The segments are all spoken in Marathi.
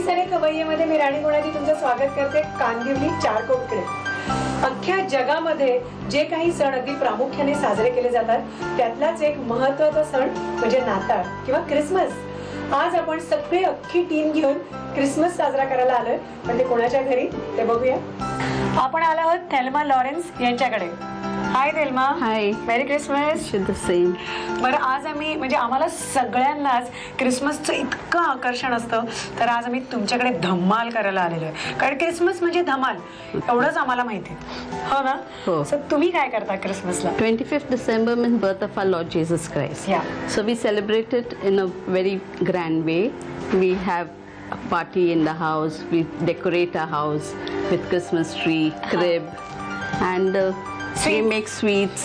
सरे खवय्येमध्ये मी राणी गुणाजी तुमचं स्वागत करते कांदिवली चारकोपकडे. अख्ख्या जगामध्ये जे काही सण अगदी प्रामुख्याने साजरे केले जातात त्यातलाच एक महत्त्वाचा सण म्हणजे नाताळ किंवा क्रिसमस. आज आपण सगळे अख्खी टीम घेऊन क्रिसमस साजरा करायला आलोय. पण ते कोणाच्या घरी ते बघूया. आपण आलो आहोत थेल्मा लॉरेन्स यांच्याकडे. Hi Thelma. Hi. Merry Christmas. The same. बरं, आज आम्ही म्हणजे आम्हाला सगळ्यांनाच क्रिसमसचं इतकं आकर्षण असतं, तर आज आम्ही तुमच्याकडे धमाल करायला आलेलो आहे. कारण क्रिसमस म्हणजे धमाल एवढंच आम्हाला माहिती आहे, हो ना? हो. सो तुम्ही काय करता क्रिसमसला? 25th December means birth of our Lord Jesus Christ. Yeah. So we celebrate it in a very grand way. We have a party in the house. We decorate our house with Christmas tree, crib, and we make sweets,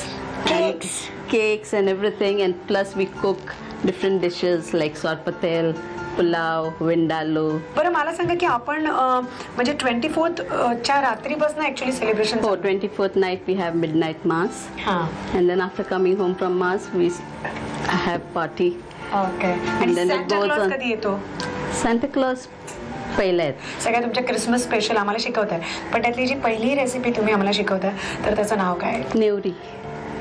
cakes and everything. And plus we cook different dishes like sorpatel, pulao, vindaloo. बरं, मला सांगा की आपण म्हणजे 24th च्या रात्रीपासून ऍक्च्युअली सेलिब्रेशन. हो, 24th night we have midnight mass. हां. And then after coming home from mass we have party. Okay. आणि सांता क्लॉज कधी येतो? Santa Claus पहिला आहे. सगळ्या तुमच्या क्रिसमस स्पेशल आम्हाला शिकवताय, पण त्यातली जी पहिली रेसिपी तुम्ही आम्हाला शिकवताय तर त्याचं नाव काय? Nevri.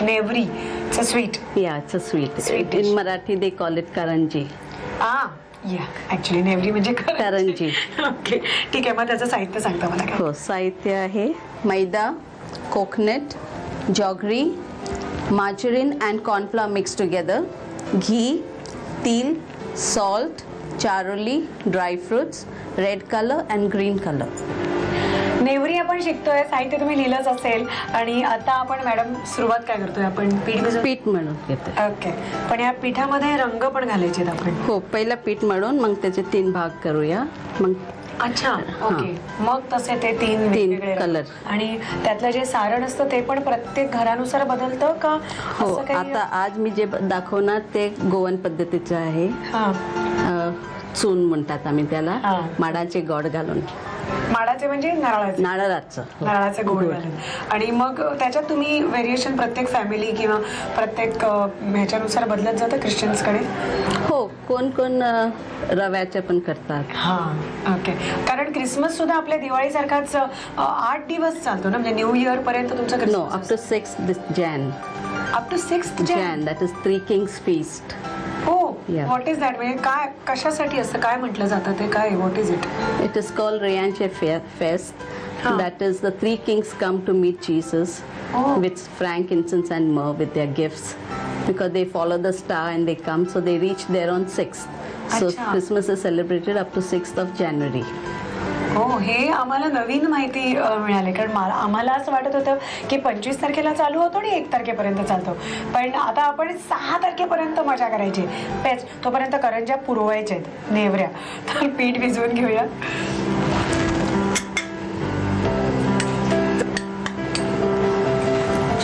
Nevri. It's a sweet. Yeah, it's a sweet. Sweet dish. In Marathi they call it karanji. Actually nevri म्हणजे करंजी. ओके, ठीक आहे. मग त्याचं साहित्य सांगता मला काय? हो, साहित्य आहे maida, coconut, jaggery, margarine and cornflour mix together, ghee, til, salt, charoli, dry fruits, red colour and green colour. Nevri आपण शिकतोय, साहित्य तुम्ही लिहिलंच असेल. आणि आता आपण मॅडम सुरुवात काय करतोय? आपण पीठ मळून घेतो. ओके, पण या पिठामध्ये रंग पण घालायचे आपण? हो, पहिला पीठ मळून मग त्याचे 3 भाग करूया. मग अच्छा, ओके. मग तसे ते 3 वेगवेगळे कलर. आणि त्यातलं जे सारण असतं ते पण प्रत्येक घरानुसार बदलतं का? हो, आता आज मी जे दाखवणार ते गोवन पद्धतीचं आहे. चून म्हणतात आम्ही त्याला, माडाचे गोड घालून. माडाचे म्हणजे नारळाचं गोड घालून. आणि मग त्याच्यात तुम्ही व्हेरिएशन प्रत्येक फॅमिली किंवा प्रत्येक ह्याच्यानुसार बदलत जातं ख्रिश्चन्सकडे? हो, कोण कोण रव्याच्या पण करतात. हां, ओके. कारण क्रिसमस सुद्धा आपल्या दिवाळीसारखाच 8 दिवस चालतो ना, म्हणजे न्यू इयर पर्यंत तुमचं? No, up to 6th Jan. Up to 6th Jan. That is 3 Kings feast. हो, व्हॉट इज दॅट? म्हणजे काय, कशासाठी असं काय म्हटलं जातं ते? काय, what is it? It is called Reyanche Fest. That is the 3 kings come to meet Jesus with frankincense and myrrh with their gifts, because they follow the star and they come, so they reach there on 6th. So Christmas is celebrated up to 6th of January. हो, हे आम्हाला नवीन माहिती मिळाली. कारण आम्हाला असं वाटत होतं की 25 तारखेला चालू होतो आणि 1 तारखेपर्यंत चालतो. पण आता आपण 6 तारखेपर्यंत मजा करायची. पेच तोपर्यंत करंज्या पुरवायच्या आहेत, नेवऱ्या. तर पीठ भिजवून घेऊया.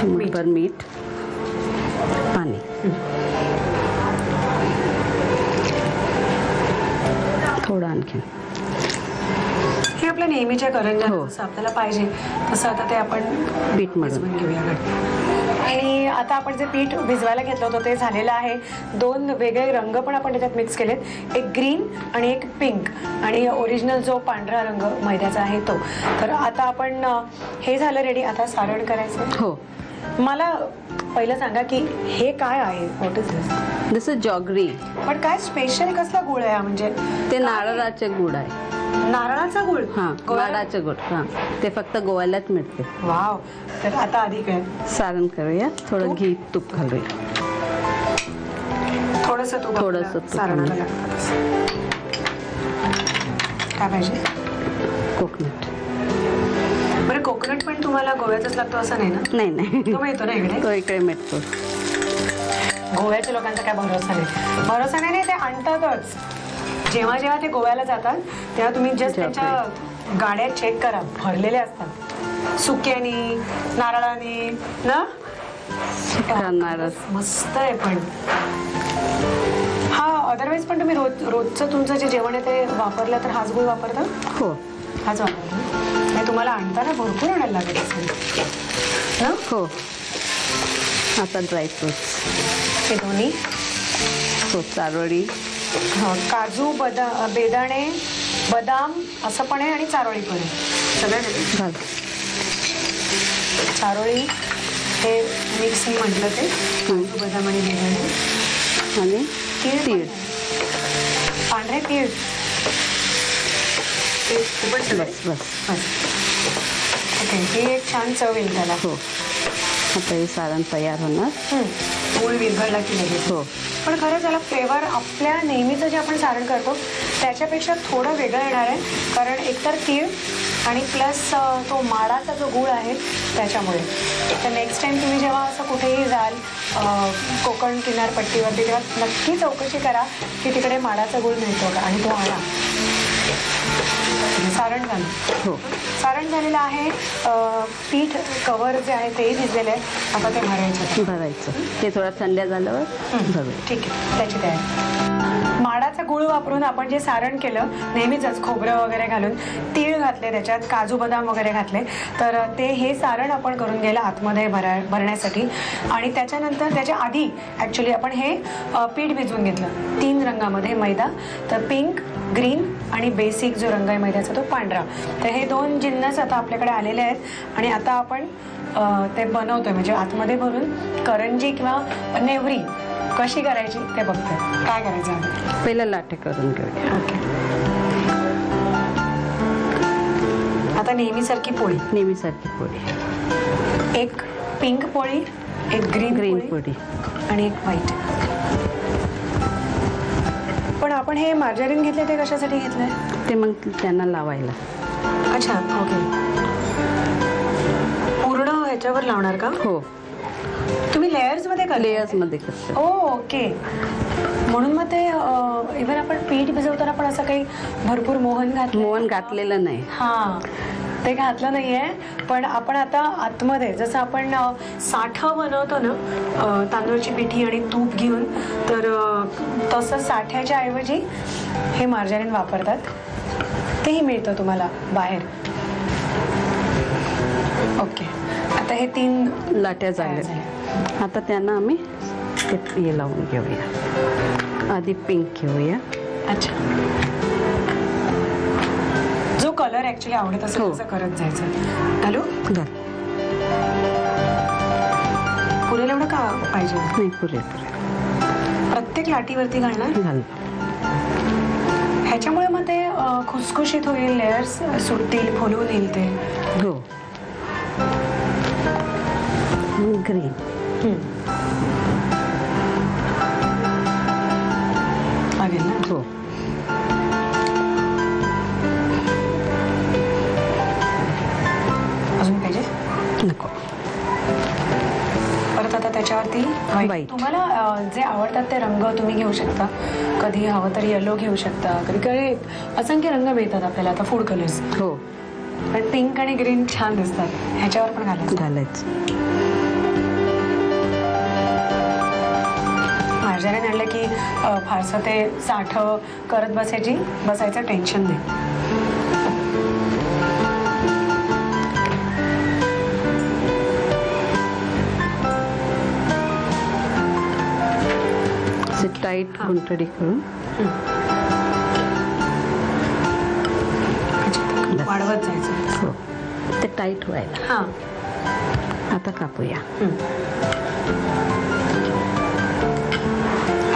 चिमूटभर मीठ, पाणी. थोडं आणखी. हे आपल्या नेहमीच्या करंज्या जसं आपल्याला पाहिजे तसं आता ते आपण पीठ मळून घेऊया. आणि आता आपण जे पीठ भिजवायला घेतलं होतं ते झालेलं आहे. 2 वेगळे रंग पण आपण त्याच्यात मिक्स केलेत, एक ग्रीन आणि एक पिंक. आणि ओरिजिनल जो पांढरा रंग मैद्याचा आहे तो. तर आता आपण हे झालं रेडी. आता सारण करायचं. हो, मला पहिलं सांगा की हे काय आहे? What is this? This is jaggery. पण काय स्पेशल कसला गुळ आहे? म्हणजे ते नारळाचे गुळ आहे. नारळाचा गुळ? नारळाचं गुळ. ते फक्त गोव्यालाच मिळते. वाव. तर आता आधी काय सारण करूया. थोडं घी, तूप घालूया. थोडंसं तूप सारणाला लागतं. काय पाहिजे? कोकोनट. बरं, कोकोनट पण तुम्हाला गोव्याचाच लागतो असं नाही ना? नाही, तो मिळतो ना इकडे? तो इकडे मिळतो. गोव्याच्या लोकांचा काय भरोसा नाही. भरोसा नाही, ते आणतातच. जेव्हा जेव्हा ते गोव्याला जातात तेव्हा तुम्ही जस्ट त्यांच्या गाड्या चेक करा, भरलेल्या असतात सुक्यानी, नारळानी ना. मस्त आहे. पण हा अदरवाईज पण तुम्ही रोजचं तुमचं जे जेवण आहे ते वापरलं तर हाच गुळ वापरता? हो, हाच वापरता. तुम्हाला आणताना भरपूर आणायला लागत असेल ना? हो. आता ड्रायफ्रुट्स हे दोन्ही. हो, चारोळी, काजू, बेदाणे, बदाम असं पण आहे आणि चारोळी पण आहे. सगळं घाल. चारोळी हे मिक्स मी म्हटलं ते काजू बदाम आणि बिर्याणी आणि तीळ तीळ. पांढरे तीळ बस बस. ओके. ही एक छान चव येईल त्याला. हो. आता हे सारण तयार होणार. गूळ विरघळला की लगेच. हो. पण खरं त्याला फ्लेवर आपल्या नेहमीचं जे आपण सारण करतो त्याच्यापेक्षा थोडं वेगळं येणार आहे, कारण एकतर तीळ आणि प्लस तो माडाचा जो गूळ आहे त्याच्यामुळे. तर नेक्स्ट टाइम तुम्ही जेव्हा असं कुठेही जाल कोकण किनारपट्टीवरती, तेव्हा नक्की चौकशी करा की तिकडे माडाचा गूळ मिळतो का, आणि तो आणा. सारण झालं. हो. सारण झालेलं आहे. पीठ कवर जे आहे तेही भिजलेलं आहे. आता ते भरायचं. ते थोडं थंड झाल्यावर भरूया. ठीक आहे, त्याची तयारी. माडाचा गूळ वापरून आपण जे सारण केलं नेहमीच खोबरं वगैरे घालून, तीळ घातले त्याच्यात, काजू बदाम वगैरे घातले, तर ते हे सारण आपण करून गेलं आतमध्ये भरण्यासाठी. आणि त्याच्यानंतर त्याच्या आधी ॲक्च्युली आपण हे पीठ भिजवून घेतलं 3 रंगामध्ये मैदा. तर पिंक, ग्रीन आणि बेसिक जो रंग आहे मैद्याचा तो पांढरा. तर हे 2 जिन्नस आता आपल्याकडे आलेले आहेत. आणि आता आपण ते बनवतोय, म्हणजे आतमध्ये भरून करंजी किंवा नेवरी कशी करायची ते बघतोय. काय करायचं आहे? पहिलं लाटे करून घेऊया. ओके. आता नेहमीसारखी पोळी. नेहमीसारखी पोळी. एक पिंक पोळी, एक ग्रीन पोळी आणि एक व्हाईट. पण आपण हे मार्जरीन घेतले ते कशासाठी घेतलंय? ते मग त्यांना लावायला. अच्छा. ओके. पूर्ण ह्याच्यावर लावणार का? हो. तुम्ही लेयर्स मध्ये का? लेयर्स मध्ये करतो. ओके. म्हणून मग ते इव्हन आपण पीठ भिजवताना पण असं काही भरपूर मोहन घातलेलं नाही. हा, ते घातलं नाहीये. पण आपण आता आतमध्ये जसं आपण साठं बनवतो ना तांदूळची पिठी आणि तूप घेऊन, तर तसं साठ्याच्या ऐवजी हे मार्जरीन वापरतात. तेही मिळतं तुम्हाला बाहेर. ओके. आता हे 3 लाट्या झाल्या. आता त्यांना आम्ही हे लावून घेऊया. आधी पिंक घेऊया. अच्छा. जो कलर ऍक्च्युली आवडत असेल तसं करत जायचं. घालू? घाल. पुरेल एवढं का पाहिजे? नाही, पुरेल. प्रत्येक लाटीवरती घालणार? घाल. ह्याच्यामुळे मग ते खुसखुशीत होईल, लेयर्स सुटतील, फुलून येईल ते. हो. ग्रीन. लागेल ना? हो. अजून पाहिजे? नको. परत आता त्याच्यावरती व्हाईट. तुम्हाला जे आवडतात ते रंग तुम्ही घेऊ शकता. कधी हवं तर येलो घेऊ शकता. कधी कधी असंख्य रंग मिळतात आपल्याला आता, फूड कलर्स. हो. पण पिंक आणि ग्रीन छान दिसतात. ह्याच्यावर पण घालायचं. मार्जरीन आणलं की फारसं ते साठं करत बसायचं टेन्शन नाही. टाईट गुंठडी करून वाढवत जायचं. हो. ते टाईट व्हायला. हां. आता कापूया.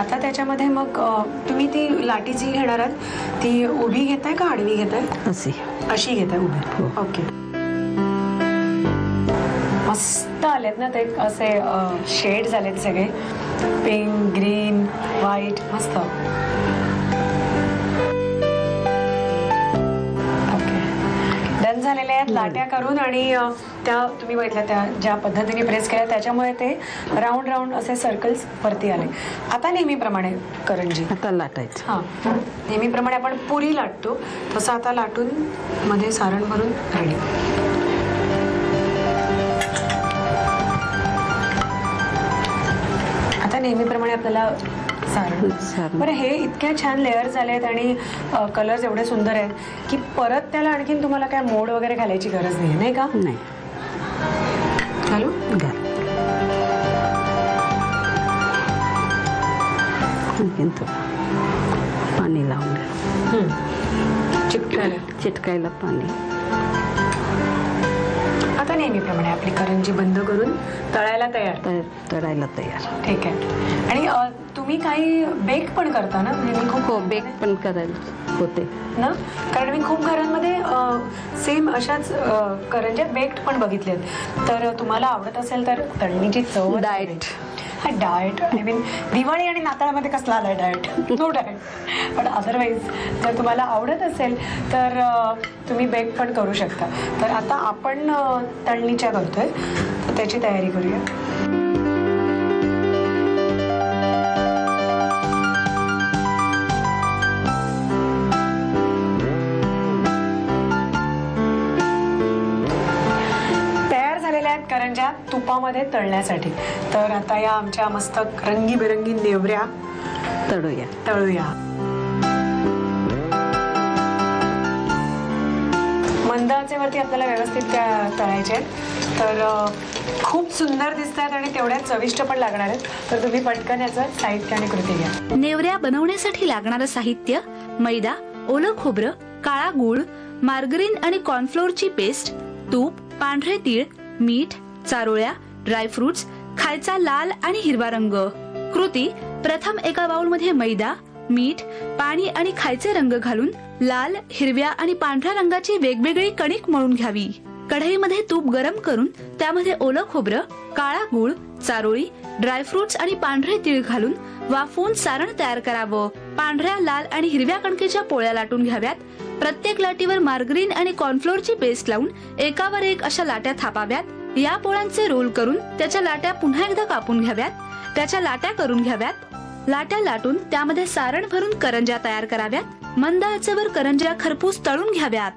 आता त्याच्यामध्ये मग तुम्ही ती लाटी जी घेणार आहात ती उभी घेताय का आडवी घेताय? अशी घेताय उभी. ओके. मस्त आलेत ना ते, असे शेड झालेत सगळे, पिंक, ग्रीन, व्हाईट. मस्त. ओके. डन झालेले आहेत लाट्या करून. आणि त्या तुम्ही बघितल्या त्या ज्या पद्धतीने प्रेस केल्या त्याच्यामुळे ते राऊंड राऊंड असे सर्कल्स वरती आले. आता नेहमीप्रमाणे करंजी आता लाटायचं. हां, नेहमीप्रमाणे आपण पुरी लाटतो तसं आता लाटून मध्ये सारण भरून रेडी. आता नेहमीप्रमाणे आपल्याला सारण. बरं, हे इतके छान लेअर झाले आहेत आणि कलर्स एवढे सुंदर आहेत की परत त्याला आणखीन तुम्हाला काय मोड वगैरे घालायची गरज नाही, नाही का? नाही. घालू? घाल. आणखीन थोडं. पाणी लावून घ्या. चिटकायला पाणी. आता नेहमीप्रमाणे आपली करंजी बंद करून तळायला तयार. तळायला तयार. ठीक आहे. आणि तुम्ही काही बेक पण करता ना? म्हणजे मी खूप बेक पण करायला होते ना, कारण मी खूप घरांमध्ये सेम अशाच करंज्या बेक्ड पण बघितलेत. तर तुम्हाला आवडत असेल तर तळणीची चव. डाएट. हा डाएट, आय मीन दिवाळी आणि नाताळमध्ये कसला आलाय डाएट? No diet. पण अदरवाईज जर तुम्हाला आवडत असेल तर तुम्ही बेक पण करू शकता. तर आता आपण तळणीच्या करतोय, तर त्याची तयारी करूया. करंज्या तुपामध्ये तळण्यासाठी. तर आता या आमच्या मस्त रंगीबेरंगी नेवऱ्या तळूया. मंद आचेवरती आपल्याला व्यवस्थित त्या तळायच्या आहेत. तर खूप सुंदर दिसत आहेत आणि तेवढ्याच चविष्ट पण लागणार आहेत. तर तुम्ही पटकन याचं साहित्य आणि कृती घ्या. नेवऱ्या बनवण्यासाठी लागणारं साहित्य: मैदा, ओलं खोबरं, काळा गूळ, मार्गरीन आणि कॉर्नफ्लोअरची पेस्ट, तूप, पांढरे तीळ, मीठ, चारोळ्या, ड्रायफ्रुट्स, खायचा लाल आणि हिरवा रंग. कृती: प्रथम एका बाउलमध्ये मैदा, मीठ, पाणी आणि खायचे रंग घालून लाल, हिरव्या आणि पांढऱ्या रंगाची वेगवेगळी कणिक मळून घ्यावी. कढईमध्ये तूप गरम करून त्यामध्ये ओलं खोबरं, काळा गूळ, चारोळी, ड्रायफ्रुट्स आणि पांढरे तीळ घालून वाफवून सारण तयार करावं. पांढऱ्या, लाल आणि हिरव्या कणकेच्या पोळ्या लाटून घ्याव्यात. प्रत्येक लाटीवर मार्गरीन आणि कॉर्नफ्लोअरची पेस्ट लावून एकावर एक अशा लाट्या थापाव्यात. या पोळ्यांचे रोल करून त्याच्या लाट्या पुन्हा एकदा कापून घ्याव्यात. त्याच्या लाट्या करून घ्याव्यात. लाट्या लाटून त्यामध्ये सारण भरून करंज्या तयार कराव्यात. मंद आचेवर करंज्या खरपूस तळून घ्याव्यात.